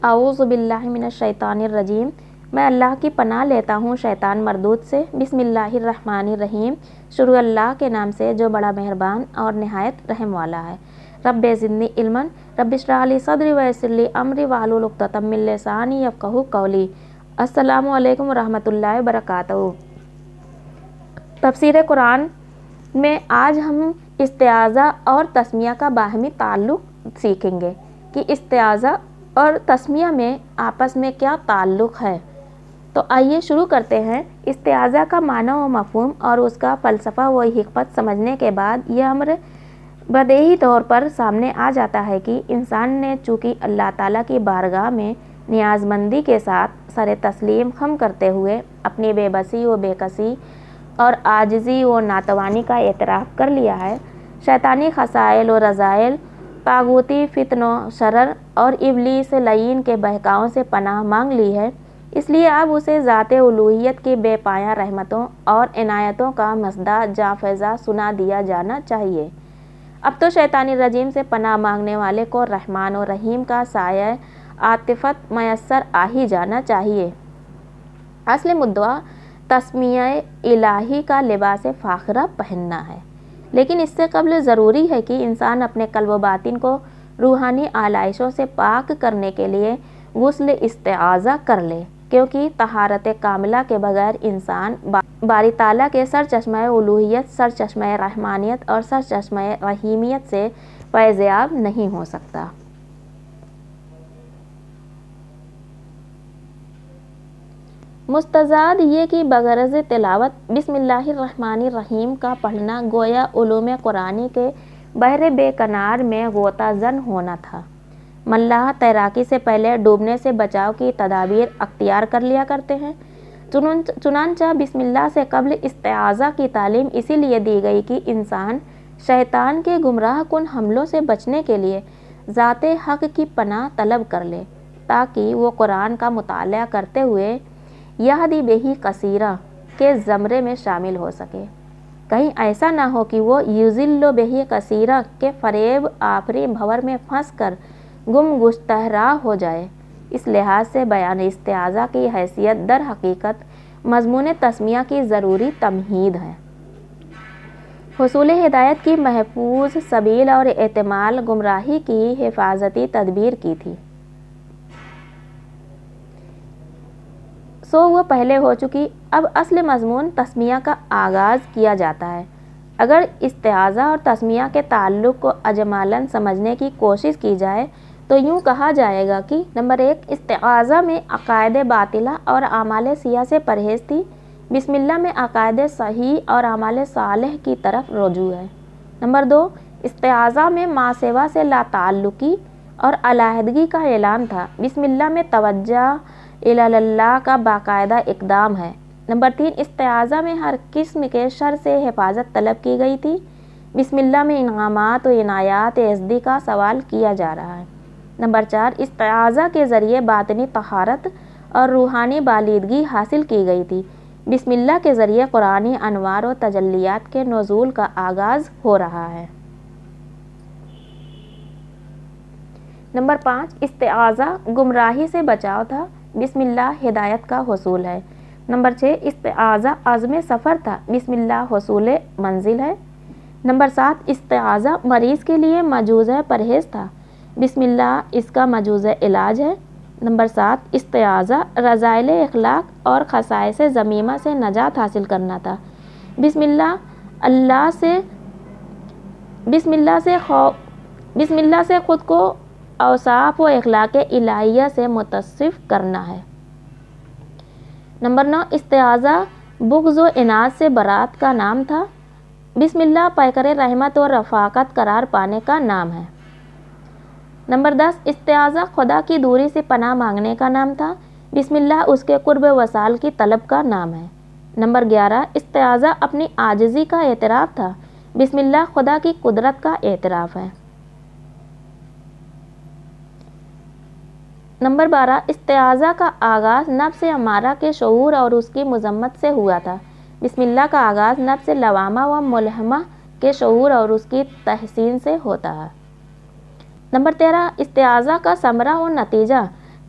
اعوذ باللہ من الشیطان الرجیم، میں اللہ کی پناہ لیتا ہوں شیطان مردود سے۔ بسم اللہ الرحمن الرحیم، شروع اللہ کے نام سے جو بڑا مہربان اور نہایت رحم والا ہے۔ رب زدنی علما، رب اشرح لی صدری ویسر لی امری واحلل عقدۃ من لسانی یفقہوا قولی۔ السلام علیکم ورحمۃ اللہ وبرکاتہ۔ تفسیر قرآن میں آج ہم استعاذہ اور تسمیہ کا باہمی تعلق سیکھیں گے کہ استعاذہ اور تسمیہ میں آپس میں کیا تعلق ہے۔ تو آئیے شروع کرتے ہیں۔ استعاذہ کا معنی و مفہوم اور اس کا فلسفہ و حکمت سمجھنے کے بعد یہ امر بدیہی طور پر سامنے آ جاتا ہے کہ انسان نے چونکہ اللہ تعالیٰ کی بارگاہ میں نیاز مندی کے ساتھ سر تسلیم خم کرتے ہوئے اپنی بے بسی و بے کسی اور عاجزی و ناتوانی کا اعتراف کر لیا ہے، شیطانی خسائل و رذائل، طاغوتی فتن و شرر اور ابلیس لعین کے بہکاؤں سے پناہ مانگ لی ہے، اس لیے اب اسے ذات الوہیت کی بے پایہ رحمتوں اور عنایتوں کا مصداق جاں فضا سنا دیا جانا چاہیے۔ اب تو شیطانی رجیم سے پناہ مانگنے والے کو رحمان و رحیم کا سایہ عاطفت میسر آ ہی جانا چاہیے۔ اصل مدعا تسمیہ الہی کا لباس فاخرہ پہننا ہے، لیکن اس سے قبل ضروری ہے کہ انسان اپنے قلب و باطن کو روحانی آلائشوں سے پاک کرنے کے لیے غسل استعاذہ کر لے، کیونکہ طہارت کاملہ کے بغیر انسان باری تعالیٰ کے سرچشمہ الوہیت، سرچشمہ رحمانیت اور سرچشمہ رحیمیت سے فیض یاب نہیں ہو سکتا۔ مستزاد یہ کہ بغرض تلاوت بسم اللہ الرحمن الرحیم کا پڑھنا گویا علوم قرآنی کے بحر بے کنار میں غوطہ زن ہونا تھا۔ ملاح تیراکی سے پہلے ڈوبنے سے بچاؤ کی تدابیر اختیار کر لیا کرتے ہیں، چنانچہ بسم اللہ سے قبل استعاذہ کی تعلیم اسی لیے دی گئی کہ انسان شیطان کے گمراہ کن حملوں سے بچنے کے لیے ذات حق کی پناہ طلب کر لے، تاکہ وہ قرآن کا مطالعہ کرتے ہوئے یہدی بہ کثیرا کے زمرے میں شامل ہو سکے۔ کہیں ایسا نہ ہو کہ وہ یضل بہ کثیرا کے فریب آفری بھنور میں پھنس کر گم گشتہ راہ ہو جائے۔ اس لحاظ سے بیان استعاذہ کی حیثیت در حقیقت مضمون تسمیہ کی ضروری تمہید ہے۔ حصول ہدایت کی محفوظ سبیل اور احتمال گمراہی کی حفاظتی تدبیر کی تھی، سو وہ پہلے ہو چکی۔ اب اصل مضمون تسمیہ کا آغاز کیا جاتا ہے۔ اگر استعاذہ اور تسمیہ کے تعلق کو اجمالاً سمجھنے کی کوشش کی جائے تو یوں کہا جائے گا کہ نمبر 1، استعاذہ میں عقائد باطلہ اور اعمال سیئہ سے پرہیز تھی، بسم اللہ میں عقائد صحیح اور اعمال صالح کی طرف رجوع ہے۔ نمبر 2، استعاذہ میں ما سوا سے لا تعلقی اور علیحدگی کا اعلان تھا، بسم اللہ میں توجہ الی اللہ کا باقاعدہ اقدام ہے۔ نمبر 3، استعاذہ میں ہر قسم کے شر سے حفاظت طلب کی گئی تھی، بسم اللہ میں انعامات و عنایات ازدی کا سوال کیا جا رہا ہے۔ نمبر 4، استعاذہ کے ذریعے باطنی طہارت اور روحانی بالیدگی حاصل کی گئی تھی، بسم اللہ کے ذریعے قرآنی انوار و تجلیات کے نزول کا آغاز ہو رہا ہے۔ نمبر 5، استعاذہ گمراہی سے بچاؤ تھا، بسم اللہ ہدایت کا حصول ہے۔ نمبر 6، استعاذہ عزم سفر تھا، بسم اللہ حصول منزل ہے۔ نمبر 7، استعاذہ مریض کے لیے مجوز پرہیز تھا، بسم اللہ اس کا مجوز علاج ہے۔ نمبر 7، استعاذہ رذائل اخلاق اور خصائص ذمیمہ سے نجات حاصل کرنا تھا، بسم اللہ سے خود کو اوصاف و اخلاق الہیہ سے متصف کرنا ہے۔ نمبر 9، استعاذہ بغض و عناد سے برات کا نام تھا، بسم اللہ پیکر رحمت و رفاقت قرار پانے کا نام ہے۔ نمبر 10، استعاذہ خدا کی دوری سے پناہ مانگنے کا نام تھا، بسم اللہ اس کے قرب وصال کی طلب کا نام ہے۔ نمبر 11، استعاذہ اپنی عاجزی کا اعتراف تھا، بسم اللہ خدا کی قدرت کا اعتراف ہے۔ نمبر 12، استعاذہ کا آغاز نفس امارہ کے شعور اور اس کی مذمت سے ہوا تھا، بسم اللہ کا آغاز نفس لوامہ و ملہمہ کے شعور اور اس کی تحسین سے ہوتا ہے۔ نمبر 13، استعاذہ کا ثمرہ و نتیجہ